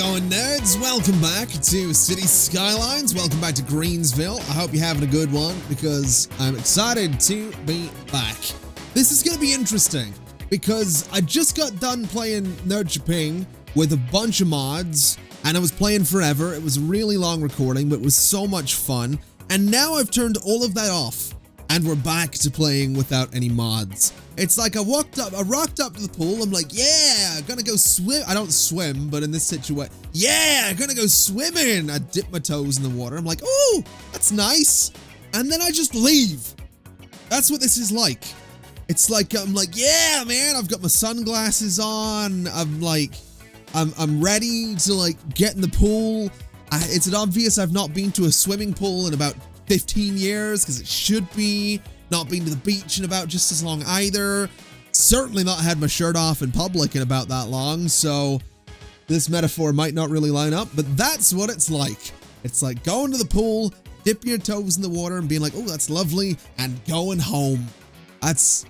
going, nerds? Welcome back to City Skylines. Welcome back to Greensville. I hope you're having a good one because I'm excited to be back. This is going to be interesting because I just got done playing Nerd Ping with a bunch of mods and I was playing forever. It was a really long recording, but it was so much fun. And now I've turned all of that off and we're back to playing without any mods. It's like I rocked up to the pool. I'm like, yeah, I'm gonna go swim. I don't swim, but in this situation, yeah, I'm gonna go swimming. I dip my toes in the water. I'm like, oh, that's nice. And then I just leave. That's what this is like. It's like, I'm like, yeah, man, I've got my sunglasses on. I'm like, I'm ready to like get in the pool. It's obvious I've not been to a swimming pool in about 15 years because it should be. Not been to the beach in about just as long either. Certainly not had my shirt off in public in about that long, so this metaphor might not really line up, but that's what it's like. It's like going to the pool, dipping your toes in the water and being like, oh, that's lovely, and going home. That's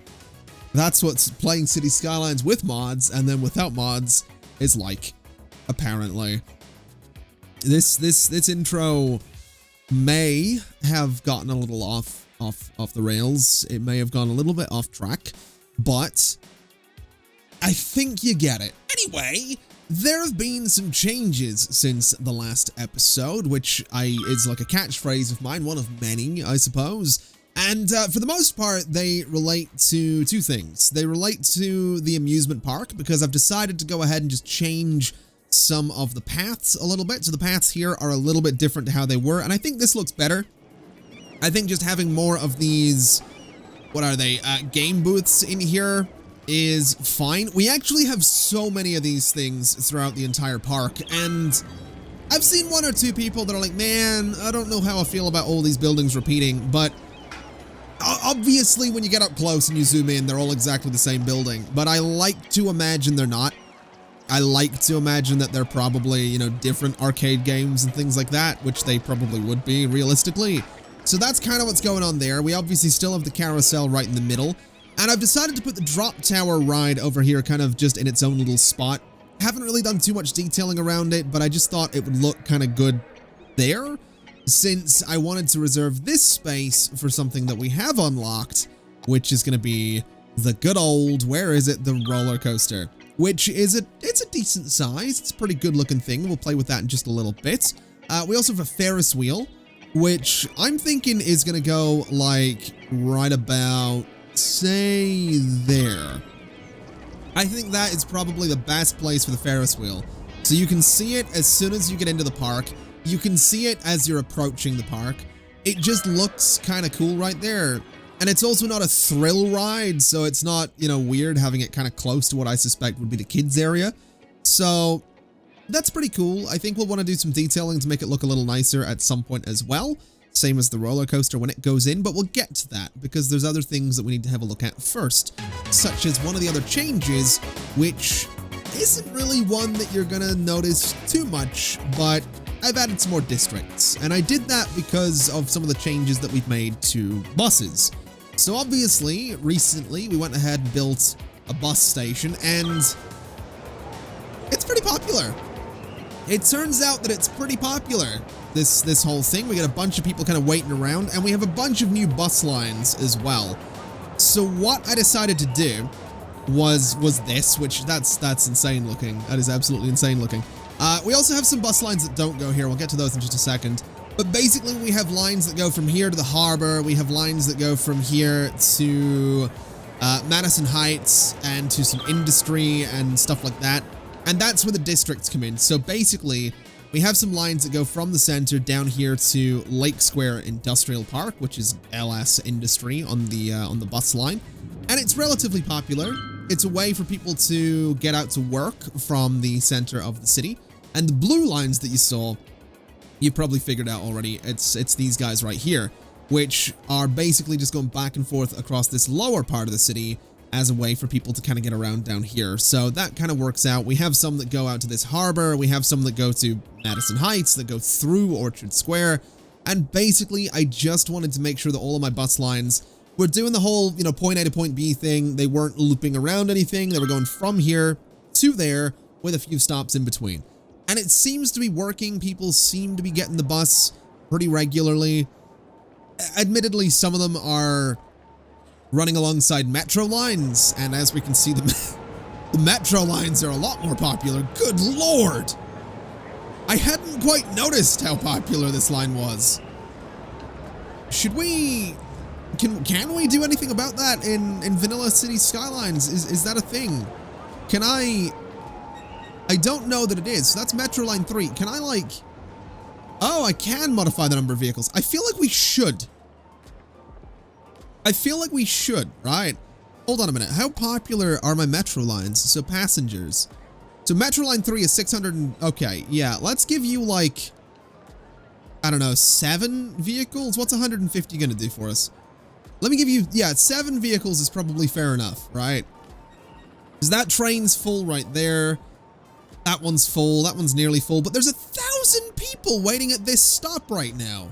what playing City Skylines with mods and then without mods is like, apparently. This intro may have gotten a little off the rails. It may have gone a little bit off track, but I think you get it. Anyway, there have been some changes since the last episode, which is like a catchphrase of mine, one of many, I suppose. And for the most part, they relate to two things. They relate to the amusement park, because I've decided to go ahead and just change some of the paths a little bit. So the paths here are a little bit different to how they were, and I think this looks better. I think just having more of these, what are they, game booths in here is fine. We actually have so many of these things throughout the entire park, and I've seen one or two people that are like, man, I don't know how I feel about all these buildings repeating, but obviously when you get up close and you zoom in, they're all exactly the same building, but I like to imagine they're not. I like to imagine that they're probably, you know, different arcade games and things like that, which they probably would be realistically. So that's kind of what's going on there. We obviously still have the carousel right in the middle. And I've decided to put the drop tower ride over here kind of just in its own little spot. Haven't really done too much detailing around it, but I just thought it would look kind of good there, since I wanted to reserve this space for something that we have unlocked, which is going to be the good old, where is it, the roller coaster, which is it's a decent size. It's a pretty good looking thing. We'll play with that in just a little bit. We also have a Ferris wheel, which I'm thinking is going to go like right about, say, there. I think that is probably the best place for the Ferris wheel. So you can see it as soon as you get into the park. You can see it as you're approaching the park. It just looks kind of cool right there. And it's also not a thrill ride, so it's not, you know, weird having it kind of close to what I suspect would be the kids area. So that's pretty cool. I think we'll want to do some detailing to make it look a little nicer at some point as well. Same as the roller coaster when it goes in, but we'll get to that because there's other things that we need to have a look at first, such as one of the other changes, which isn't really one that you're going to notice too much, but I've added some more districts, and I did that because of some of the changes that we've made to buses. So obviously, recently, we went ahead and built a bus station, and it's pretty popular. It turns out that it's pretty popular, this whole thing. We got a bunch of people kind of waiting around, and we have a bunch of new bus lines as well. So what I decided to do was this, which that's insane looking. That is absolutely insane looking. We also have some bus lines that don't go here. We'll get to those in just a second. But basically, we have lines that go from here to the harbor. We have lines that go from here to Madison Heights and to some industry and stuff like that. And that's where the districts come in. So basically, we have some lines that go from the center down here to Lake Square Industrial Park, which is LS Industry on the bus line. And it's relatively popular. It's a way for people to get out to work from the center of the city. And the blue lines that you saw, you probably figured out already, it's these guys right here, which are basically just going back and forth across this lower part of the city as a way for people to kind of get around down here. So that kind of works out. We have some that go out to this harbor. We have some that go to Madison Heights, that go through Orchard Square. And basically, I just wanted to make sure that all of my bus lines were doing the whole, you know, point A to point B thing. They weren't looping around anything. They were going from here to there with a few stops in between. And it seems to be working. People seem to be getting the bus pretty regularly. Admittedly, some of them are running alongside metro lines. And as we can see, the metro lines are a lot more popular. Good Lord. I hadn't quite noticed how popular this line was. Should we... Can we do anything about that in Vanilla City Skylines? Is that a thing? Can I don't know that it is. So that's Metro Line 3. Can I like... Oh, I can modify the number of vehicles. I feel like we should. I feel like we should, right? Hold on a minute. How popular are my Metro lines? So passengers. So Metro Line 3 is 600 and... Okay, yeah. Let's give you like... I don't know, 7 vehicles? What's 150 gonna do for us? Let me give you... Yeah, 7 vehicles is probably fair enough, right? Because that train's full right there. That one's full. That one's nearly full. But there's 1,000 people waiting at this stop right now.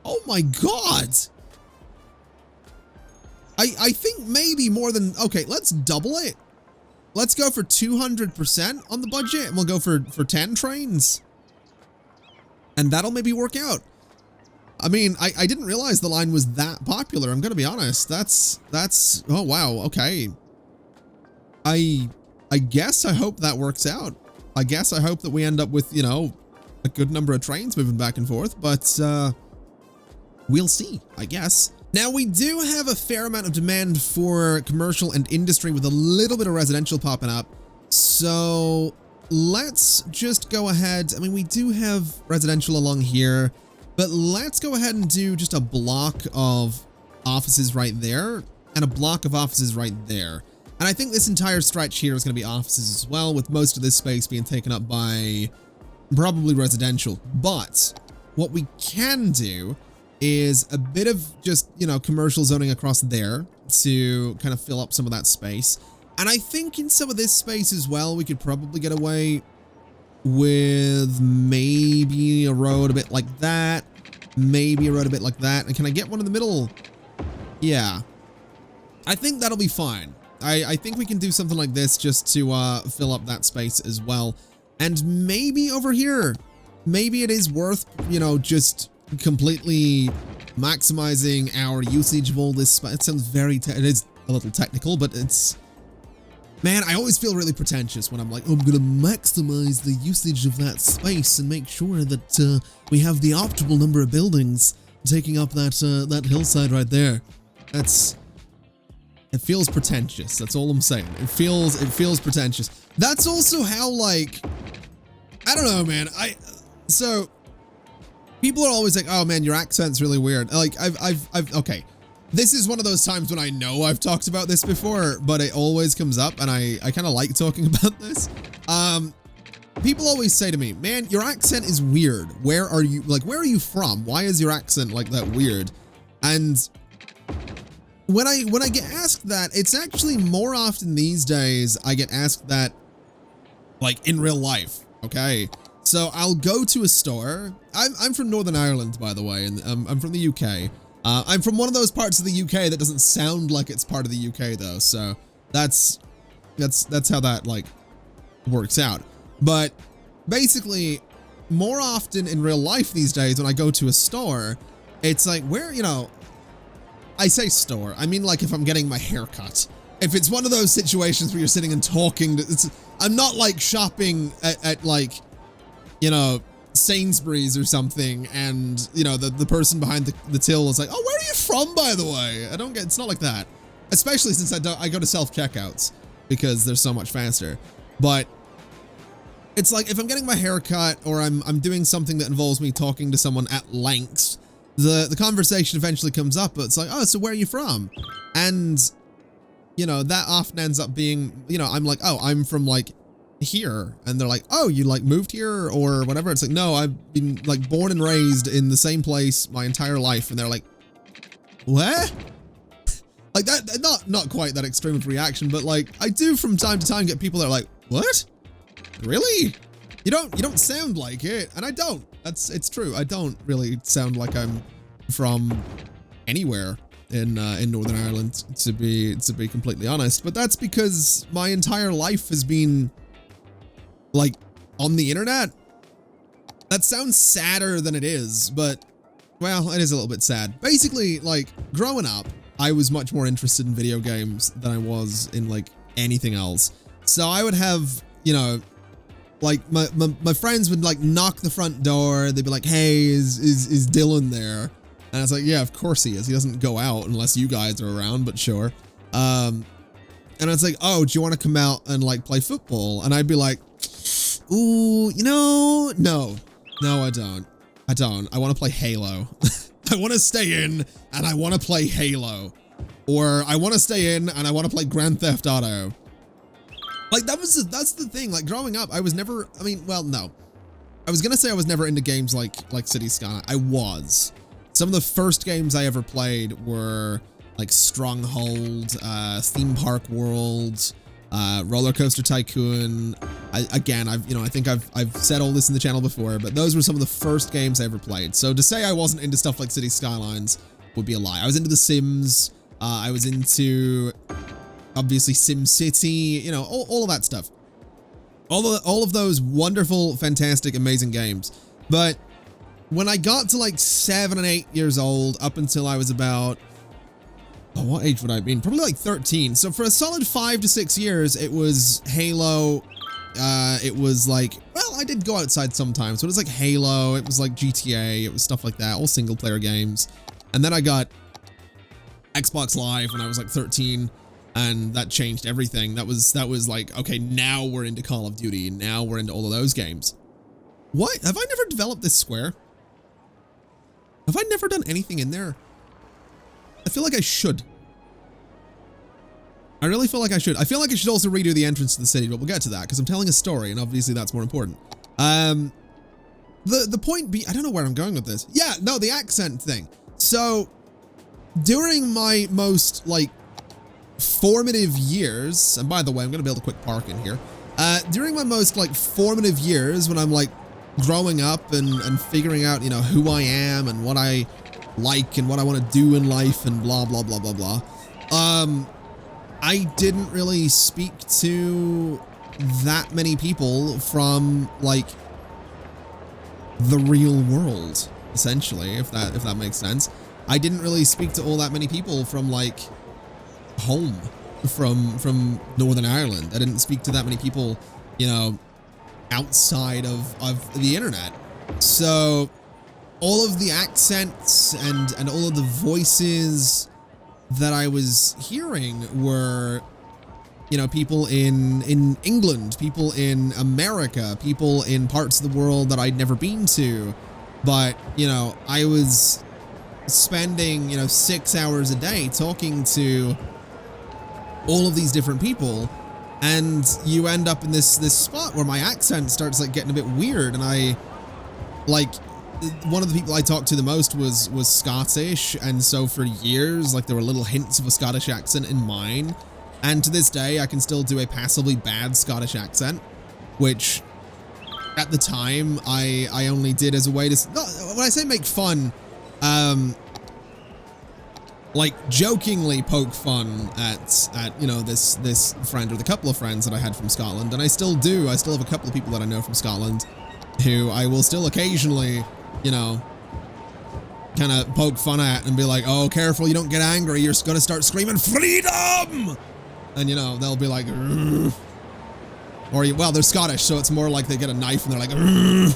Oh my God. I think maybe more than... Okay, let's double it. Let's go for 200% on the budget, and we'll go for 10 trains. And that'll maybe work out. I mean, I didn't realize the line was that popular. I'm going to be honest. That's... Oh, wow. Okay. I guess I hope that works out. I guess I hope that we end up with, you know, a good number of trains moving back and forth, but we'll see, I guess. Now, we do have a fair amount of demand for commercial and industry with a little bit of residential popping up. So let's just go ahead. I mean, we do have residential along here, but let's go ahead and do just a block of offices right there and a block of offices right there. And I think this entire stretch here is going to be offices as well, with most of this space being taken up by probably residential. But what we can do is a bit of just, you know, commercial zoning across there to kind of fill up some of that space. And I think in some of this space as well, we could probably get away with maybe a road a bit like that, maybe a road a bit like that. And can I get one in the middle? Yeah, I think that'll be fine. I think we can do something like this just to fill up that space as well. And maybe over here, maybe it is worth, you know, just completely maximizing our usage of all this space. It sounds very, it is a little technical, but it's, man, I always feel really pretentious when I'm like, oh, I'm going to maximize the usage of that space and make sure that we have the optimal number of buildings taking up that, that hillside right there. It feels pretentious. That's all I'm saying. It feels pretentious. That's also how, like, I don't know, man. So people are always like, oh man, your accent's really weird. Like okay. This is one of those times when I know I've talked about this before, but it always comes up and I kind of like talking about this. People always say to me, man, your accent is weird. Where are you from? Why is your accent like that weird? And when I get asked that, it's actually more often these days I get asked that like in real life. Okay. So I'll go to a store. I'm from Northern Ireland, by the way, and I'm from the UK. I'm from one of those parts of the UK that doesn't sound like it's part of the UK though. So that's how that like works out. But basically, more often in real life these days when I go to a store, it's like, where, you know, I say store, I mean like if I'm getting my hair cut. If it's one of those situations where you're sitting and talking, I'm not like shopping at like, you know, Sainsbury's or something, and you know the person behind the till is like, oh, where are you from, by the way? I don't get, it's not like that. Especially since I go to self-checkouts because they're so much faster. But it's like if I'm getting my hair cut or I'm doing something that involves me talking to someone at length, the conversation eventually comes up, but it's like, oh, so where are you from? And you know, that often ends up being, you know, I'm like, oh, I'm from like here, and they're like, oh, you like moved here or whatever. It's like, no, I've been like born and raised in the same place my entire life. And they're like, what? Like that, not quite that extreme of reaction, but like I do from time to time get people that are like, what? Really? You don't sound like it. And I don't. It's true. I don't really sound like I'm from anywhere in Northern Ireland, to be completely honest. But that's because my entire life has been like on the internet. That sounds sadder than it is, but, well, it is a little bit sad. Basically, like, growing up, I was much more interested in video games than I was in, like, anything else. So I would have, you know, like, my friends would, like, knock the front door. They'd be like, hey, is Dylan there? And I was like, yeah, of course he is. He doesn't go out unless you guys are around, but sure. And it's like, oh, do you want to come out and, like, play football? And I'd be like, ooh, you know, no, I don't. I want to play Halo. I want to stay in and I want to play Halo. Or I want to stay in and I want to play Grand Theft Auto. Like, that's the thing. Like, growing up, I was never, I mean, well, no. I was going to say I was never into games like City Skyline. I was. Some of the first games I ever played were like Stronghold, Theme Park World, Roller Coaster Tycoon. I think I've said all this in the channel before, but those were some of the first games I ever played. So to say I wasn't into stuff like City Skylines would be a lie. I was into The Sims. I was into, obviously, SimCity, you know, all of that stuff. All of those wonderful, fantastic, amazing games. But when I got to like 7 and 8 years old, up until I was about, oh, what age would I have been? Probably like 13. So for a solid 5 to 6 years, it was Halo. It was like, well, I did go outside sometimes. So it was like Halo. It was like GTA. It was stuff like that. All single player games. And then I got Xbox Live when I was like 13. And that changed everything. That was like, okay, now we're into Call of Duty. Now we're into all of those games. What? Have I never developed this square? Have I never done anything in there? I feel like I should. I really feel like I should. I feel like I should also redo the entrance to the city, but we'll get to that because I'm telling a story and obviously that's more important. The point I don't know where I'm going with this. Yeah, no, the accent thing. So during my most like formative years, and by the way, I'm going to build a quick park in here. During my most like formative years when I'm like growing up and figuring out, you know, who I am and what I like and what I want to do in life and blah, blah, blah, blah, blah. I didn't really speak to that many people from like the real world, essentially, if that makes sense. I didn't really speak to all that many people from like home, from Northern Ireland. I didn't speak to that many people, you know, outside of the internet. So all of the accents and all of the voices that I was hearing were, you know, people in England, people in America, people in parts of the world that I'd never been to. But, you know, I was spending, you know, 6 hours a day talking to all of these different people, and you end up in this spot where my accent starts like getting a bit weird. And I, like, one of the people I talked to the most was Scottish, and so for years, like, there were little hints of a Scottish accent in mine, and to this day I can still do a passably bad Scottish accent, which at the time I only did as a way to, when I say make fun, like jokingly poke fun at you know, this friend or the couple of friends that I had from Scotland, and I still do. I still have a couple of people that I know from Scotland who I will still occasionally, you know, kind of poke fun at and be like, oh, careful, you don't get angry, you're gonna start screaming freedom, and you know, they'll be like, "Rrr." Or well, they're Scottish, so it's more like they get a knife and they're like, "Rrr."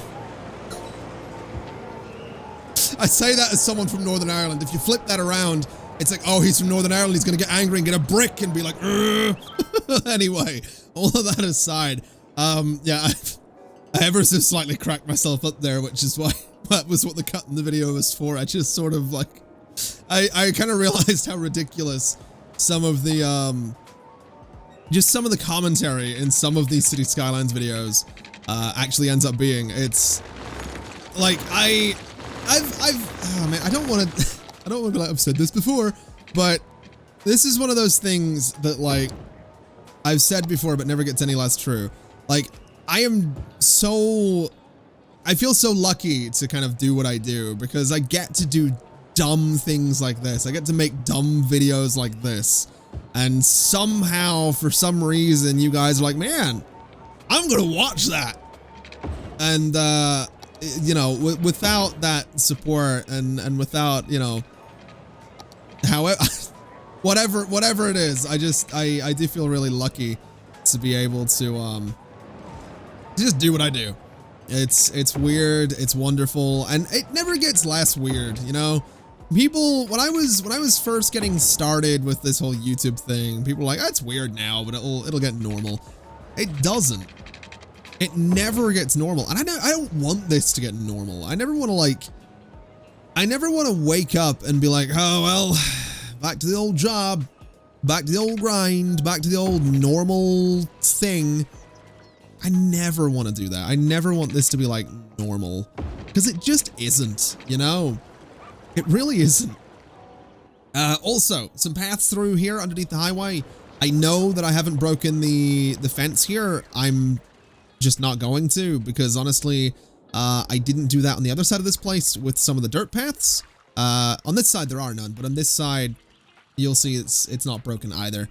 I say that as someone from Northern Ireland. If you flip that around, it's like, oh, he's from Northern Ireland, he's gonna get angry and get a brick and be like, anyway, all of that aside, yeah, I ever so slightly cracked myself up there, which is why that was what the cut in the video was for. I just sort of like, I kind of realized how ridiculous some of the, just some of the commentary in some of these City Skylines videos, actually ends up being. It's like, oh man, I don't want to be like, I've said this before, but this is one of those things that, like, I've said before, but never gets any less true. Like, I feel so lucky to kind of do what I do, because I get to do dumb things like this. I get to make dumb videos like this. And somehow, for some reason, you guys are like, man, I'm going to watch that. And, you know, without that support and without, you know, however, whatever it is, I do feel really lucky to be able to just do what I do. It's weird, it's wonderful, and it never gets less weird, you know? People, when I was first getting started with this whole YouTube thing, people were like, oh, it's weird now, but it'll get normal. It doesn't. It never gets normal. And I don't want this to get normal. I never want to wake up and be like, oh, well, back to the old job, back to the old grind, back to the old normal thing. I never want to do that. I never want this to be like normal, because it just isn't, you know? It really isn't. Also, some paths through here underneath the highway. I know that I haven't broken the fence here. I'm just not going to, because honestly, I didn't do that on the other side of this place with some of the dirt paths. On this side, there are none, but on this side, you'll see it's not broken either.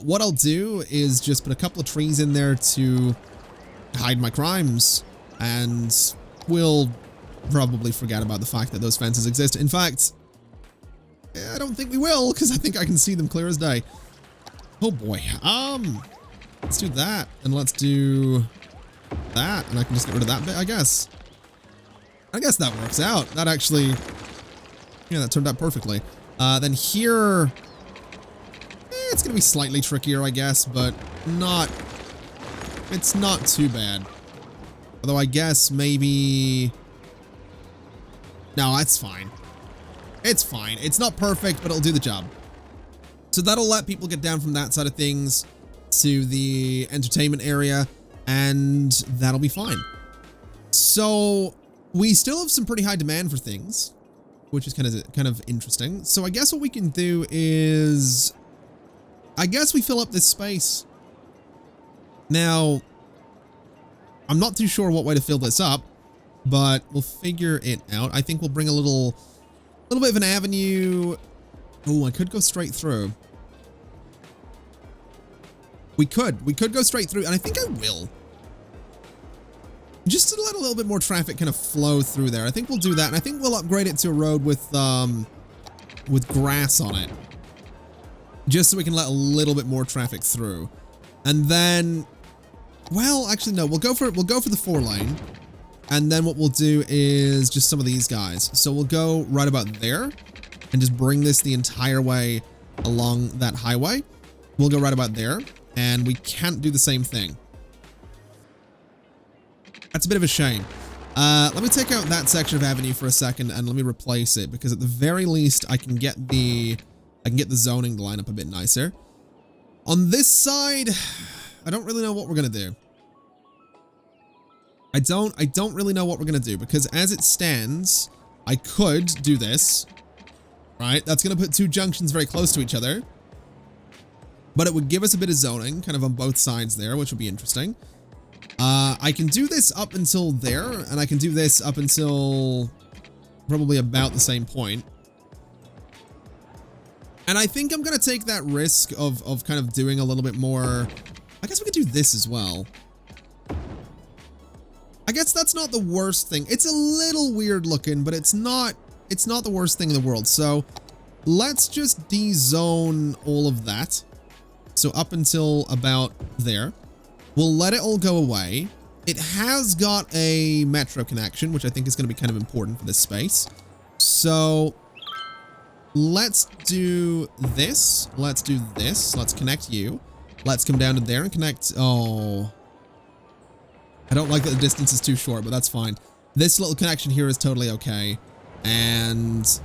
What I'll do is just put a couple of trees in there to hide my crimes, and we'll probably forget about the fact that those fences exist. In fact, I don't think we will, because I think I can see them clear as day. Oh boy. Let's do that, and let's do that, and I can just get rid of that bit, I guess. I guess that works out. That actually, yeah, that turned out perfectly. Then here, it's gonna be slightly trickier, I guess, but it's not too bad. Although I guess maybe, no, that's fine. It's fine. It's not perfect, but it'll do the job. So that'll let people get down from that side of things to the entertainment area, and that'll be fine. So we still have some pretty high demand for things, which is kind of interesting. So I guess what we can do is, I guess we fill up this space. Now, I'm not too sure what way to fill this up, but we'll figure it out. I think we'll bring a little bit of an avenue. Oh, I could go straight through. We could go straight through, and I think I will. Just to let a little bit more traffic kind of flow through there. I think we'll do that, and I think we'll upgrade it to a road with grass on it, just so we can let a little bit more traffic through. And then, well, actually no, we'll go for the 4-lane, and then what we'll do is just some of these guys. So we'll go right about there, and just bring this the entire way along that highway. We'll go right about there, and we can't do the same thing. That's a bit of a shame. Let me take out that section of avenue for a second, and let me replace it, because at the very least I can get the zoning to line up a bit nicer. On this side, I don't really know what we're gonna do. I don't really know what we're gonna do, because as it stands, I could do this, right? That's gonna put two junctions very close to each other, but it would give us a bit of zoning kind of on both sides there, which would be interesting. I can do this up until there, and I can do this up until probably about the same point. And I think I'm going to take that risk of kind of doing a little bit more. I guess we could do this as well. I guess that's not the worst thing. It's a little weird looking, but it's not the worst thing in the world. So let's just de-zone all of that. So up until about there. We'll let it all go away. It has got a metro connection, which I think is going to be kind of important for this space. So let's do this. Let's do this. Let's connect you. Let's come down to there and connect. Oh, I don't like that the distance is too short, but that's fine. This little connection here is totally okay. And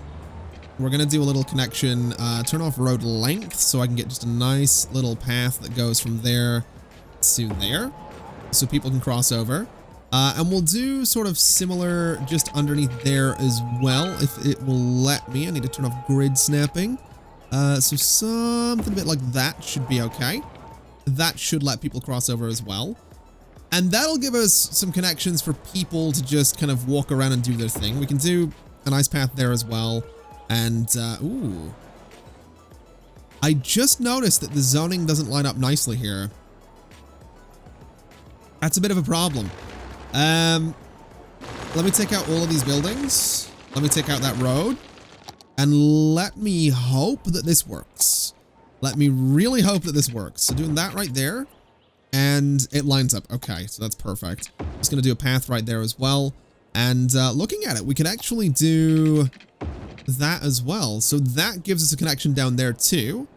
we're going to do a little connection. Turn off road length so I can get just a nice little path that goes from there to there, so people can cross over. And we'll do sort of similar just underneath there as well, if it will let me. I need to turn off grid snapping. So something a bit like that should be okay. That should let people cross over as well. And that'll give us some connections for people to just kind of walk around and do their thing. We can do a nice path there as well. And, ooh. I just noticed that the zoning doesn't line up nicely here. That's a bit of a problem. Let me take out all of these buildings. Let me take out that road. And let me hope that this works. Let me really hope that this works. So doing that right there. And it lines up. Okay, so that's perfect. Just going to do a path right there as well. And looking at it, we can actually do that as well. So that gives us a connection down there too,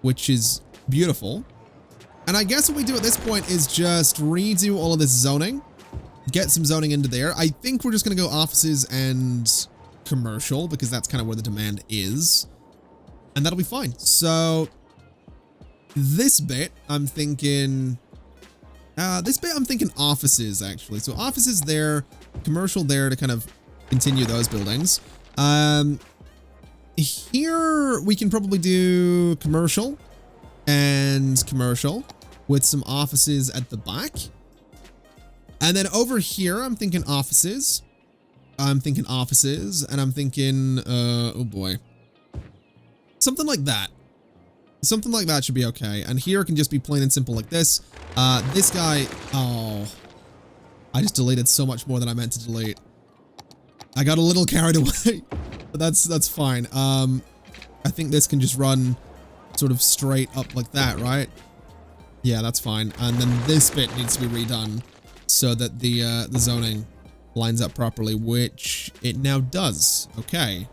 which is beautiful. And I guess what we do at this point is just redo all of this zoning, get some zoning into there. I think we're just going to go offices and commercial because that's kind of where the demand is. And that'll be fine. So this bit, I'm thinking offices actually. So offices there, commercial there to kind of continue those buildings. Here we can probably do commercial and commercial with some offices at the back. And then over here, I'm thinking offices. And I'm thinking, oh boy. Something like that. Something like that should be okay. And here can just be plain and simple like this. This guy, oh, I just deleted so much more than I meant to delete. I got a little carried away, but that's fine. I think this can just run sort of straight up like that, right? Yeah, that's fine. And then this bit needs to be redone so that the zoning lines up properly, which it now does. Okay.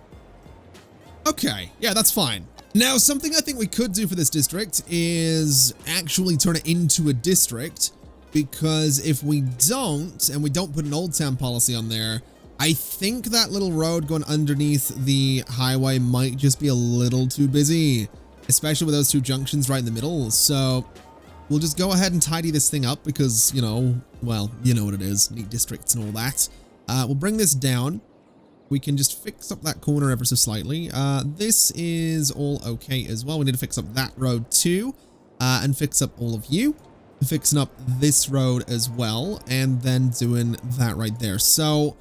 Okay, yeah, that's fine. Now, something I think we could do for this district is actually turn it into a district, because if we don't, and we don't put an old town policy on there, I think that little road going underneath the highway might just be a little too busy, especially with those two junctions right in the middle. So we'll just go ahead and tidy this thing up because, you know, well, you know what it is, neat districts and all that. We'll bring this down. We can just fix up that corner ever so slightly. This is all okay as well. We need to fix up that road too, and fix up all of you. Fixing up this road as well, and then doing that right there. So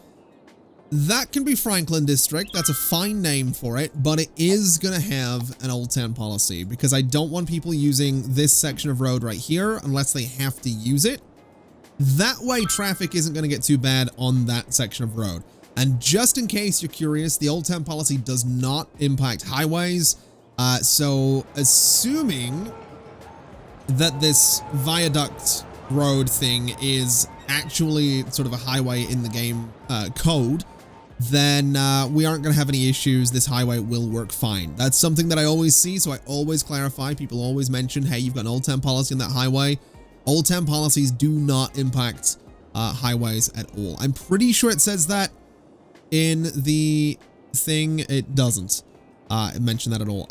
that can be Franklin District. That's a fine name for it, but it is going to have an old town policy because I don't want people using this section of road right here unless they have to use it. That way traffic isn't going to get too bad on that section of road. And just in case you're curious, the old town policy does not impact highways. So assuming that this viaduct road thing is actually sort of a highway in the game code, then we aren't going to have any issues. This highway will work fine. That's something that I always see, so I always clarify. People always mention, hey, you've got an old town policy on that highway. Old town policies do not impact highways at all. I'm pretty sure it says that in the thing. It doesn't mention that at all.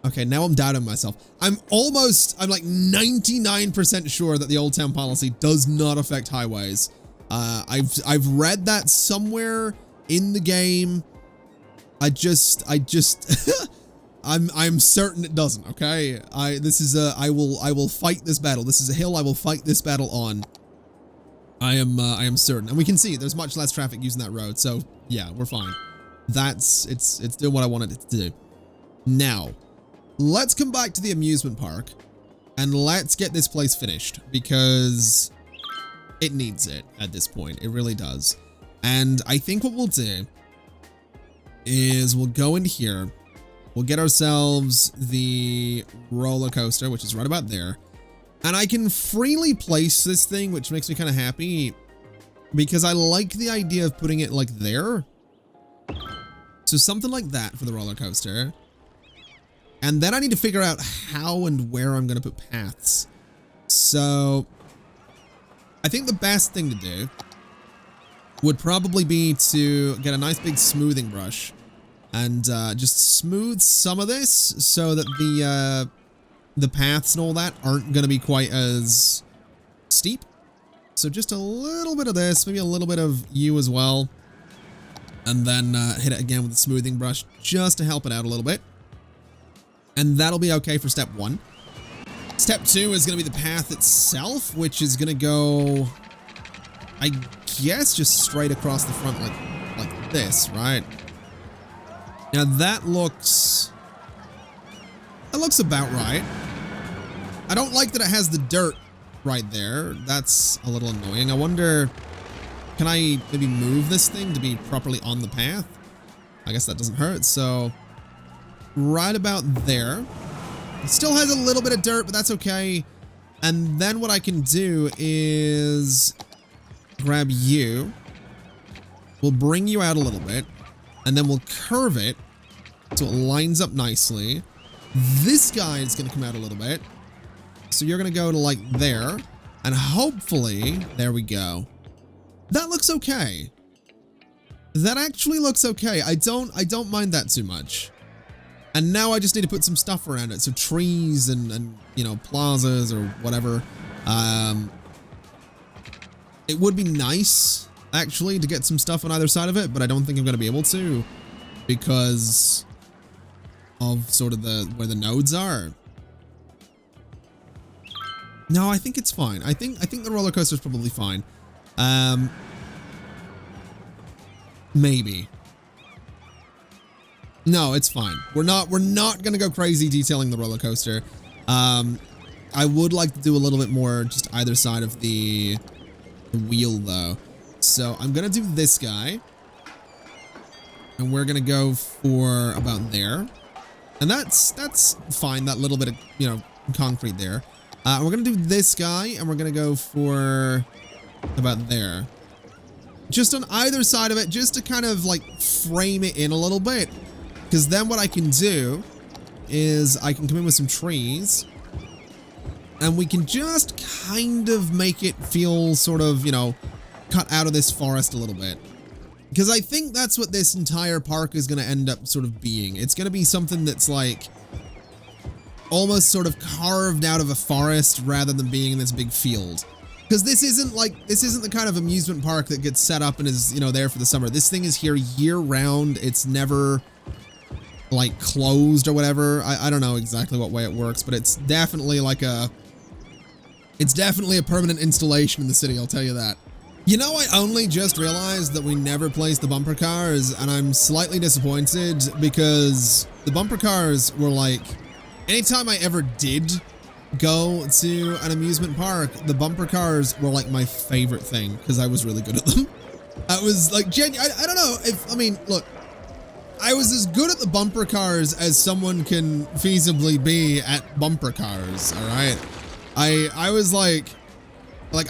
Okay, now I'm doubting myself. I'm like 99% sure that the old town policy does not affect highways. I've read that somewhere in the game. I'm certain it doesn't, okay? I will fight this battle. This is a hill I will fight this battle on. I am certain. And we can see there's much less traffic using that road. So yeah, we're fine. It's doing what I wanted it to do. Now, let's come back to the amusement park and let's get this place finished because it needs it at this point. It really does. And I think what we'll do is we'll go in here. We'll get ourselves the roller coaster, which is right about there. And I can freely place this thing, which makes me kind of happy because I like the idea of putting it like there. So something like that for the roller coaster. And then I need to figure out how and where I'm going to put paths. So I think the best thing to do would probably be to get a nice big smoothing brush and just smooth some of this so that the paths and all that aren't going to be quite as steep. So just a little bit of this, maybe a little bit of you as well. And then hit it again with the smoothing brush just to help it out a little bit. And that'll be okay for step 1. Step 2 is going to be the path itself, which is going to go, I guess, just straight across the front like this, right? Now that looks about right. I don't like that it has the dirt right there. That's a little annoying. I wonder, can I maybe move this thing to be properly on the path? I guess that doesn't hurt. So right about there. It still has a little bit of dirt, but that's okay. And then what I can do is grab you. We'll bring you out a little bit, and then we'll curve it so it lines up nicely. This guy is going to come out a little bit. So you're going to go to like there, and hopefully, there we go. That looks okay. That actually looks okay. I don't mind that too much. And now I just need to put some stuff around it. So trees and you know, plazas or whatever. It would be nice actually to get some stuff on either side of it, but I don't think I'm going to be able to because of sort of where the nodes are. No, I think it's fine. I think the roller coaster is probably fine. Maybe. No, it's fine. We're not gonna go crazy detailing the roller coaster. I would like to do a little bit more just either side of the wheel though. So I'm gonna do this guy, and we're gonna go for about there, and that's fine. That little bit of, you know, concrete there. We're gonna do this guy, and we're gonna go for about there. Just on either side of it, just to kind of like frame it in a little bit. Because then what I can do is I can come in with some trees, and we can just kind of make it feel sort of, you know, cut out of this forest a little bit. Because I think that's what this entire park is going to end up sort of being. It's going to be something that's like almost sort of carved out of a forest rather than being in this big field. Because this isn't the kind of amusement park that gets set up and is, you know, there for the summer. This thing is here year round. It's never like closed or whatever. I don't know exactly what way it works, but it's definitely like it's definitely a permanent installation in the city, I'll tell you that. You know, I only just realized that we never placed the bumper cars, and I'm slightly disappointed because the bumper cars were like, anytime I ever did go to an amusement park, the bumper cars were like my favorite thing because I was really good at them. I was like, I don't know if, I mean, look, I was as good at the bumper cars as someone can feasibly be at bumper cars, all right? I was like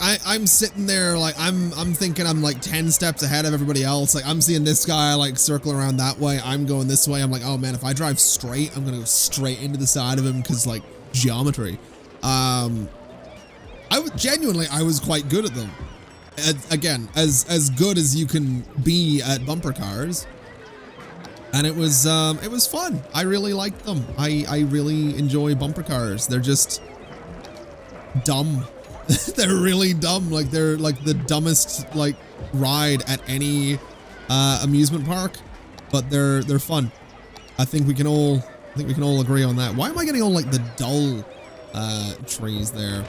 I'm sitting there like I'm thinking I'm like 10 steps ahead of everybody else. Like I'm seeing this guy like circle around that way, I'm going this way. I'm like, oh man, if I drive straight, I'm gonna go straight into the side of him because like geometry. I was quite good at them. Again, as good as you can be at bumper cars. And it was fun. I really liked them. I really enjoy bumper cars. They're just dumb. They're really dumb. Like they're like the dumbest like ride at any amusement park, but they're fun. I think we can all agree on that. Why am I getting all like the dull trees there?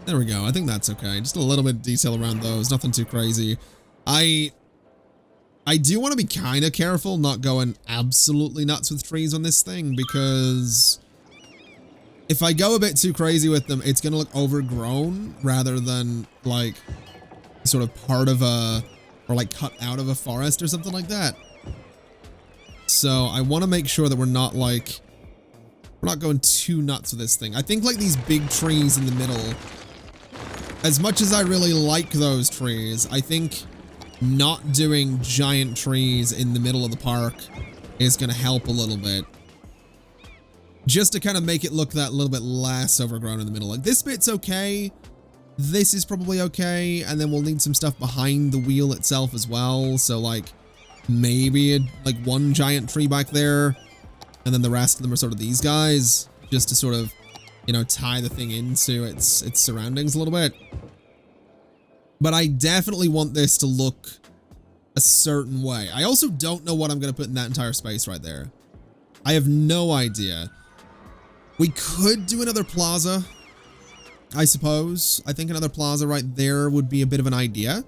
There we go. I think that's okay. Just a little bit of detail around those. Nothing too crazy. I do want to be kind of careful not going absolutely nuts with trees on this thing, because if I go a bit too crazy with them, it's going to look overgrown rather than like sort of part of a, or like cut out of a forest or something like that. So I want to make sure that we're not going too nuts with this thing. I think like these big trees in the middle, as much as I really like those trees, I think not doing giant trees in the middle of the park is going to help a little bit. Just to kind of make it look that little bit less overgrown in the middle. Like this bit's okay. This is probably okay. And then we'll need some stuff behind the wheel itself as well. So like maybe like one giant tree back there. And then the rest of them are sort of these guys. Just to sort of, you know, tie the thing into its surroundings a little bit. But I definitely want this to look a certain way. I also don't know what I'm going to put in that entire space right there. I have no idea. We could do another plaza, I suppose. I think another plaza right there would be a bit of an idea.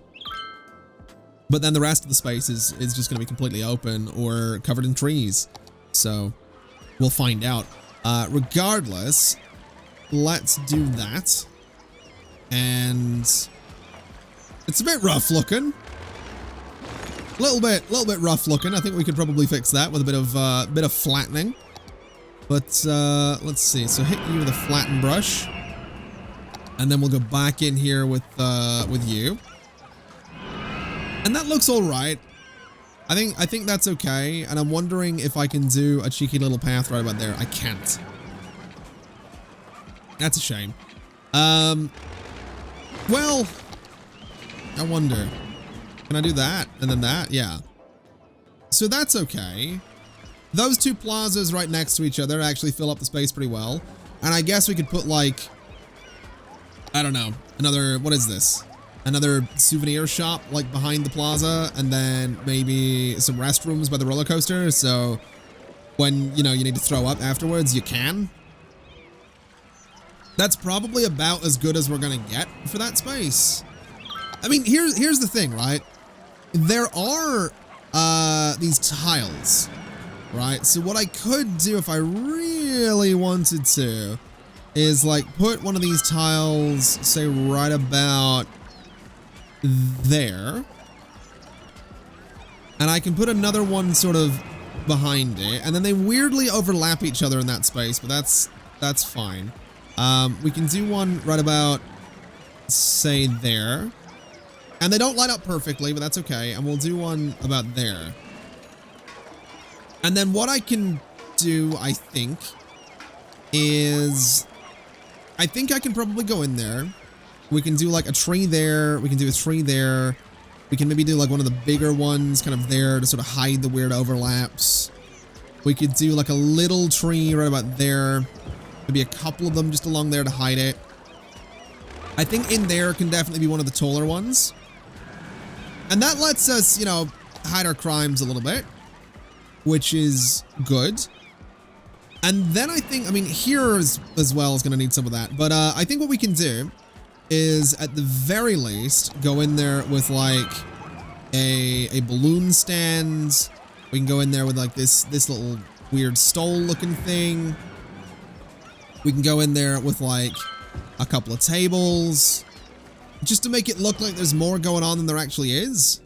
But then the rest of the space is just going to be completely open or covered in trees. So we'll find out. Regardless, let's do that. And it's a bit rough looking. Little bit rough looking. I think we could probably fix that with a bit of flattening. But let's see. So hit you with a flatten brush, and then we'll go back in here with you. And that looks all right. I think that's okay. And I'm wondering if I can do a cheeky little path right about there. I can't. That's a shame. Well, I wonder. Can I do that? And then that? Yeah. So that's okay. Those two plazas right next to each other actually fill up the space pretty well. And I guess we could put like, I don't know, another, what is this? Another souvenir shop like behind the plaza, and then maybe some restrooms by the roller coaster. So when, you know, you need to throw up afterwards, you can. That's probably about as good as we're gonna get for that space. I mean, here's the thing, right? There are these tiles, right? So what I could do if I really wanted to is like put one of these tiles, say right about there. And I can put another one sort of behind it, and then they weirdly overlap each other in that space, but that's fine. We can do one right about, say, there. And they don't line up perfectly, but that's okay. And we'll do one about there. And then what I can do, I think, is I think I can probably go in there. We can do like a tree there. We can do a tree there. We can maybe do like one of the bigger ones kind of there to sort of hide the weird overlaps. We could do like a little tree right about there. Maybe a couple of them just along there to hide it. I think in there can definitely be one of the taller ones. And that lets us, you know, hide our crimes a little bit, which is good. And then I think, I mean, here as well is going to need some of that. But I think what we can do is at the very least go in there with like a balloon stand. We can go in there with like this little weird stole looking thing. We can go in there with like a couple of tables just to make it look like there's more going on than there actually is.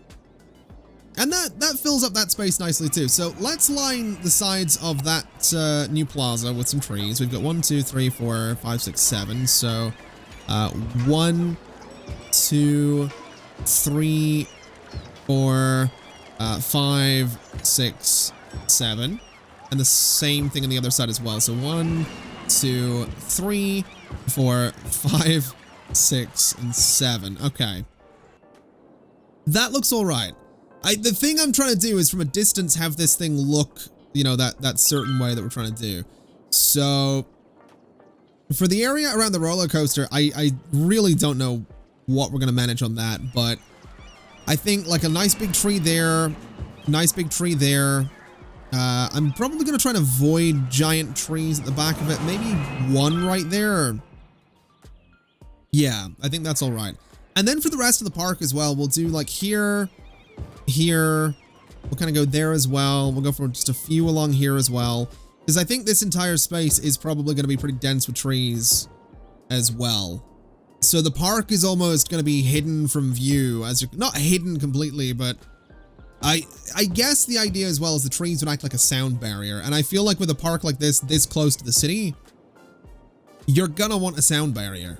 And that fills up that space nicely too. So let's line the sides of that new plaza with some trees. We've got 1, 2, 3, 4, 5, 6, 7. So 1, 2, 3, 4, 5, 6, 7. And the same thing on the other side as well. So 1, 2, 3, 4, 5, 6, and 7. Okay. That looks all right. The thing I'm trying to do is from a distance have this thing look, you know, that certain way that we're trying to do. So for the area around the roller coaster, I really don't know what we're going to manage on that, but I think like a nice big tree there, nice big tree there. I'm probably going to try and avoid giant trees at the back of it. Maybe one right there. Yeah, I think that's all right. And then for the rest of the park as well, we'll do like here, we'll kind of go there as well. We'll go for just a few along here as well, because I think this entire space is probably going to be pretty dense with trees as well. So the park is almost going to be hidden from view, as you're not hidden completely, but I guess the idea as well is the trees would act like a sound barrier. And I feel like with a park like this close to the city, you're gonna want a sound barrier.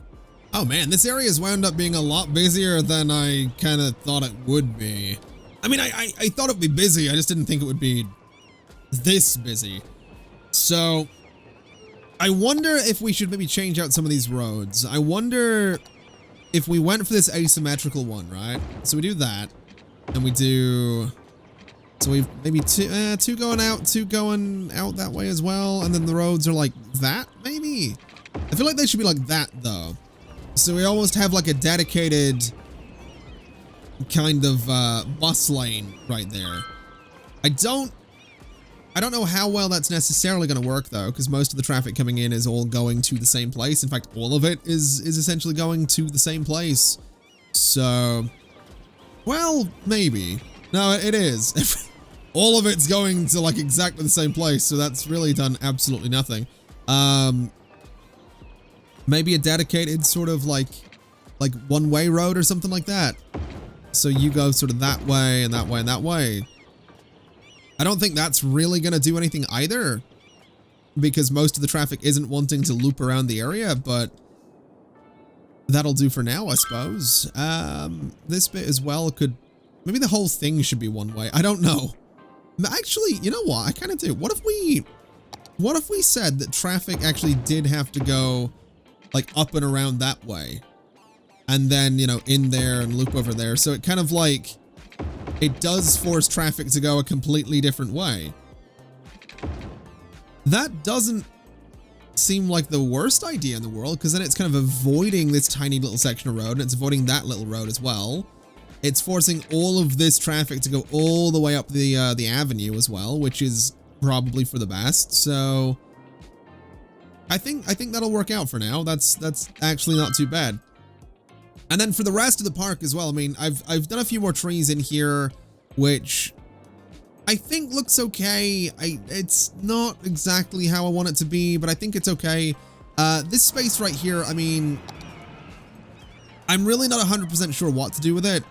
Oh man, this area has wound up being a lot busier than I kind of thought it would be. I mean, I thought it would be busy. I just didn't think it would be this busy. So I wonder if we should maybe change out some of these roads. I wonder if we went for this asymmetrical one, right? So we do that, and we do, so we've maybe two going out, 2 going out that way as well. And then the roads are like that, maybe? I feel like they should be like that though. So we almost have like a dedicated kind of bus lane right there. I don't know how well that's necessarily going to work though, because most of the traffic coming in is all going to the same place. In fact, all of it is essentially going to the same place. So, well, maybe. No, it is. All of it's going to like exactly the same place, so that's really done absolutely nothing. Maybe a dedicated sort of like one-way road or something like that. So you go sort of that way and that way and that way. I don't think that's really going to do anything either, because most of the traffic isn't wanting to loop around the area, but that'll do for now, I suppose. This bit as well could, maybe the whole thing should be one way. I don't know. Actually, you know what? I kind of do. What if we said that traffic actually did have to go like up and around that way, and then, you know, in there and loop over there. So it kind of like, it does force traffic to go a completely different way. That doesn't seem like the worst idea in the world, because then it's kind of avoiding this tiny little section of road, and it's avoiding that little road as well. It's forcing all of this traffic to go all the way up the avenue as well, which is probably for the best. So I think that'll work out for now. That's actually not too bad. And then for the rest of the park as well, I mean, I've done a few more trees in here, which I think looks okay. It's not exactly how I want it to be, but I think it's okay. This space right here, I mean, I'm really not 100% sure what to do with it,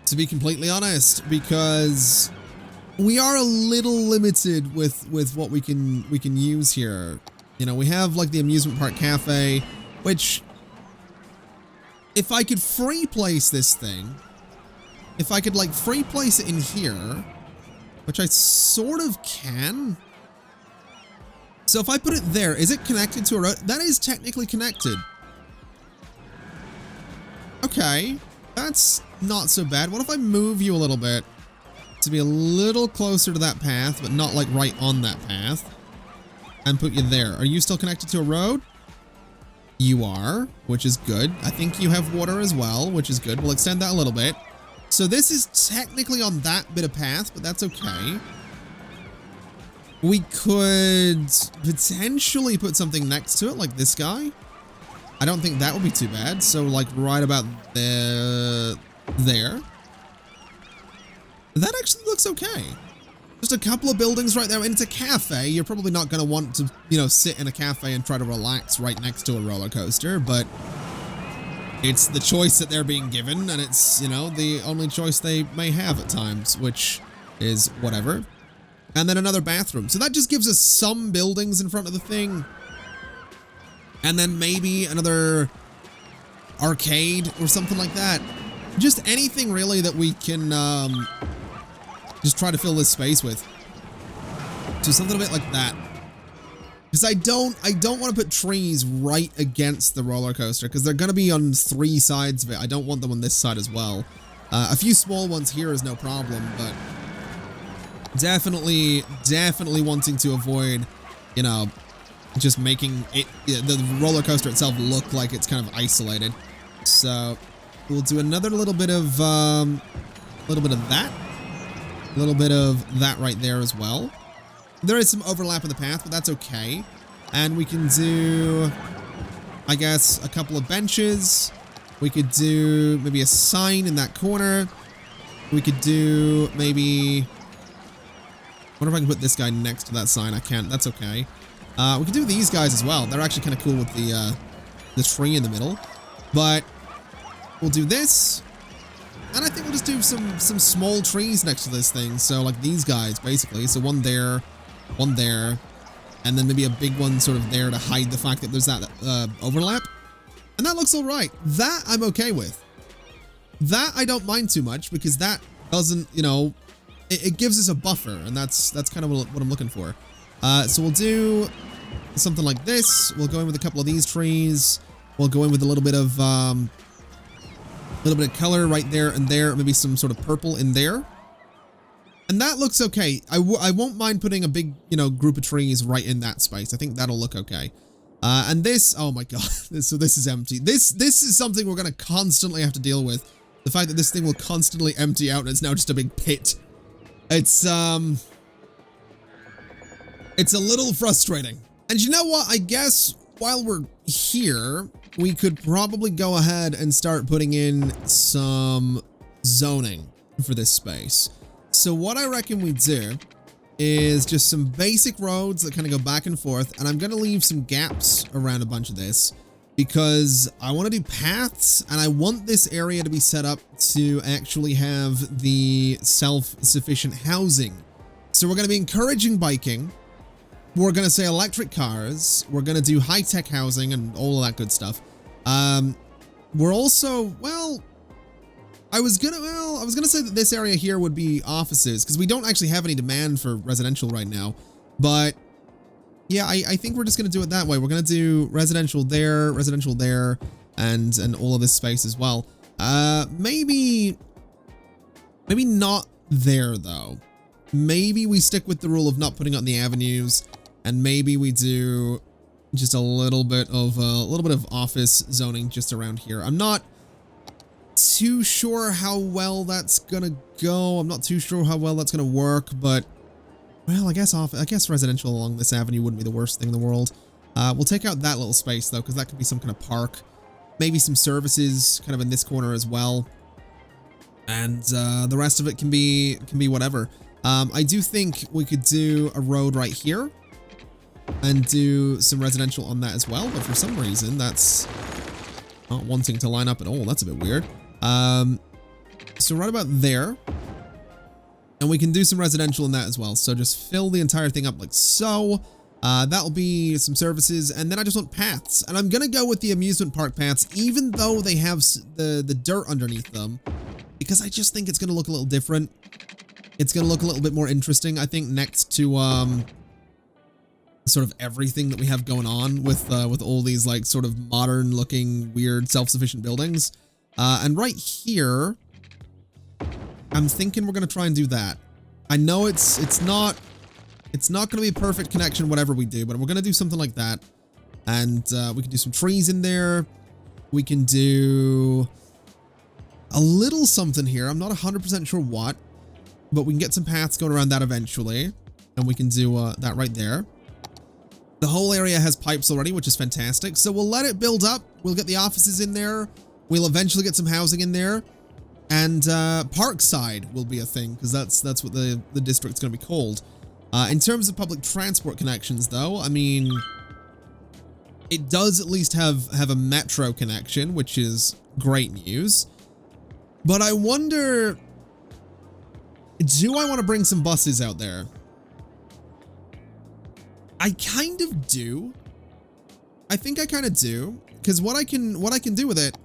to be completely honest, because we are a little limited with what we can use here. You know, we have like the amusement park cafe, which, if I could free place this thing, if I could like free place it in here, which I sort of can. So if I put it there, is it connected to a road? That is technically connected. Okay, that's not so bad. What if I move you a little bit to be a little closer to that path, but not like right on that path, and put you there? Are you still connected to a road? You are, which is good. I think you have water as well, which is good. We'll extend that a little bit. So this is technically on that bit of path, but that's okay. We could potentially put something next to it, like this guy. I don't think that would be too bad. So like right about there. That actually looks okay. Just a couple of buildings right there, and it's a cafe. You're probably not going to want to, you know, sit in a cafe and try to relax right next to a roller coaster, but it's the choice that they're being given, and it's, you know, the only choice they may have at times, which is whatever. And then another bathroom. So that just gives us some buildings in front of the thing. And then maybe another arcade or something like that. Just anything really that we can just try to fill this space with. So something a bit like that. Because I don't want to put trees right against the roller coaster, because they're going to be on 3 sides of it. I don't want them on this side as well. A few small ones here is no problem, but definitely wanting to avoid, you know, just making it, the roller coaster itself look like it's kind of isolated. So we'll do another little bit of that. A little bit of that right there as well. There is some overlap in the path, but that's okay. And we can do, I guess, a couple of benches. We could do maybe a sign in that corner. We could do maybe, I wonder if I can put this guy next to that sign. I can't. That's okay. We could do these guys as well. They're actually kind of cool with the tree in the middle. But we'll do this. And I think we'll just do some small trees next to this thing. So like these guys, basically. So one there, and then maybe a big one sort of there to hide the fact that there's that overlap. And that looks all right. That I'm okay with. That I don't mind too much, because that doesn't, you know, it gives us a buffer, and that's kind of what I'm looking for. So we'll do something like this. We'll go in with a couple of these trees. We'll go in with a little bit of color right there and there, maybe some sort of purple in there. And that looks okay. I won't mind putting a big, you know, group of trees right in that space. I think that'll look okay. And this, oh my god, so this is empty. This is something we're going to constantly have to deal with. The fact that this thing will constantly empty out and it's now just a big pit. It's a little frustrating. And you know what? I guess while we're here, we could probably go ahead and start putting in some zoning for this space. So what I reckon we do is just some basic roads that kind of go back and forth, and I'm going to leave some gaps around a bunch of this. because I want to do paths, and I want this area to be set up to actually have the self-sufficient housing. So we're going to be encouraging biking. We're going to say electric cars. We're going to do high-tech housing and all of that good stuff. We're also, well, I was gonna say that this area here would be offices, because we don't actually have any demand for residential right now. But yeah, I think we're just gonna do it that way. We're gonna do residential there, and all of this space as well. Maybe not there though. Maybe we stick with the rule of not putting on the avenues, and maybe we do just a little bit of office zoning just around here. I'm not too sure how well that's gonna go. I'm not too sure how well that's gonna work, but well, I guess residential along this avenue wouldn't be the worst thing in the world. We'll take out that little space though, because that could be some kind of park. Maybe some services kind of in this corner as well, and the rest of it can be whatever. I do think we could do a road right here and do some residential on that as well, but for some reason that's not wanting to line up at all. That's a bit weird. So right about there, and we can do some residential in that as well. So just fill the entire thing up like so. That'll be some services, and then I just want paths, and I'm gonna go with the amusement park paths, even though they have the dirt underneath them, because I just think it's gonna look a little different. It's gonna look a little bit more interesting, I think, next to sort of everything that we have going on with all these like sort of modern looking weird self-sufficient buildings. And right here, I'm thinking we're gonna try and do that. I know it's not gonna be a perfect connection whatever we do, but we're gonna do something like that. And we can do some trees in there. We can do a little something here. I'm not 100% sure what, but we can get some paths going around that eventually, and we can do that right there. The whole area has pipes already, which is fantastic. So we'll let it build up. We'll get the offices in there. We'll eventually get some housing in there, and Parkside will be a thing, because that's what the district's going to be called. In terms of public transport connections, though, I mean, it does at least have a metro connection, which is great news. But I wonder, do I want to bring some buses out there? I kind of do. I think I kind of do, because what I can do with it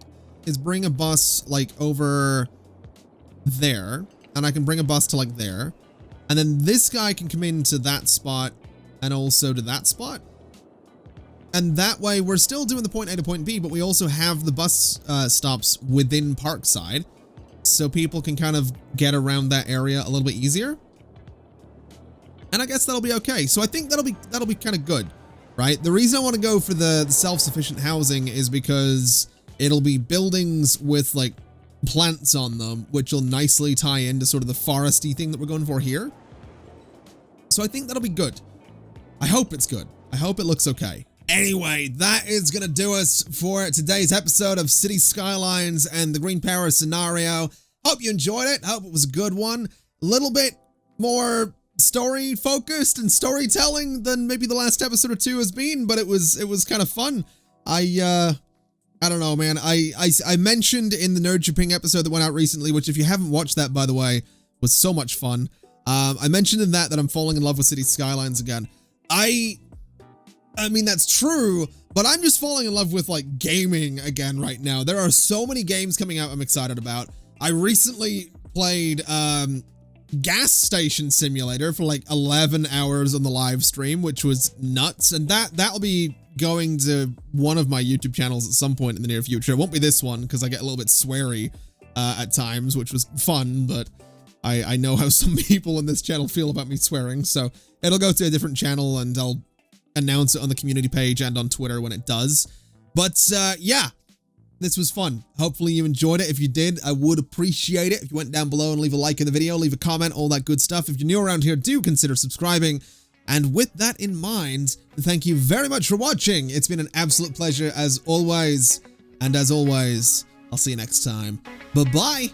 is bring a bus like over there, and I can bring a bus to like there, and then this guy can come into that spot and also to that spot, and that way we're still doing the point A to point B, but we also have the bus stops within Parkside, so people can kind of get around that area a little bit easier. And I guess that'll be okay. So I think that'll be kind of good, right? The reason I want to go for the self-sufficient housing is because it'll be buildings with like plants on them, which will nicely tie into sort of the foresty thing that we're going for here. So I think that'll be good. I hope it's good. I hope it looks okay. Anyway, that is going to do us for today's episode of City Skylines and the Green Power scenario. Hope you enjoyed it. Hope it was a good one. A little bit more story focused and storytelling than maybe the last episode or two has been, but it was kind of fun. I don't know, man. I mentioned in the Nerd Japan episode that went out recently, which if you haven't watched that, by the way, was so much fun. I mentioned in that I'm falling in love with City Skylines again. I mean, that's true, but I'm just falling in love with like gaming again right now. There are so many games coming out I'm excited about. I recently played Gas Station Simulator for like 11 hours on the live stream, which was nuts, and that'll be going to one of my YouTube channels at some point in the near future. It won't be this one because I get a little bit sweary at times, which was fun, but I know how some people in this channel feel about me swearing, so it'll go to a different channel and I'll announce it on the community page and on Twitter when it does. But yeah, this was fun. Hopefully you enjoyed it. If you did, I would appreciate it if you went down below and leave a like in the video, leave a comment, all that good stuff. If you're new around here, do consider subscribing. And with that in mind, thank you very much for watching. It's been an absolute pleasure as always. And as always, I'll see you next time. Bye-bye.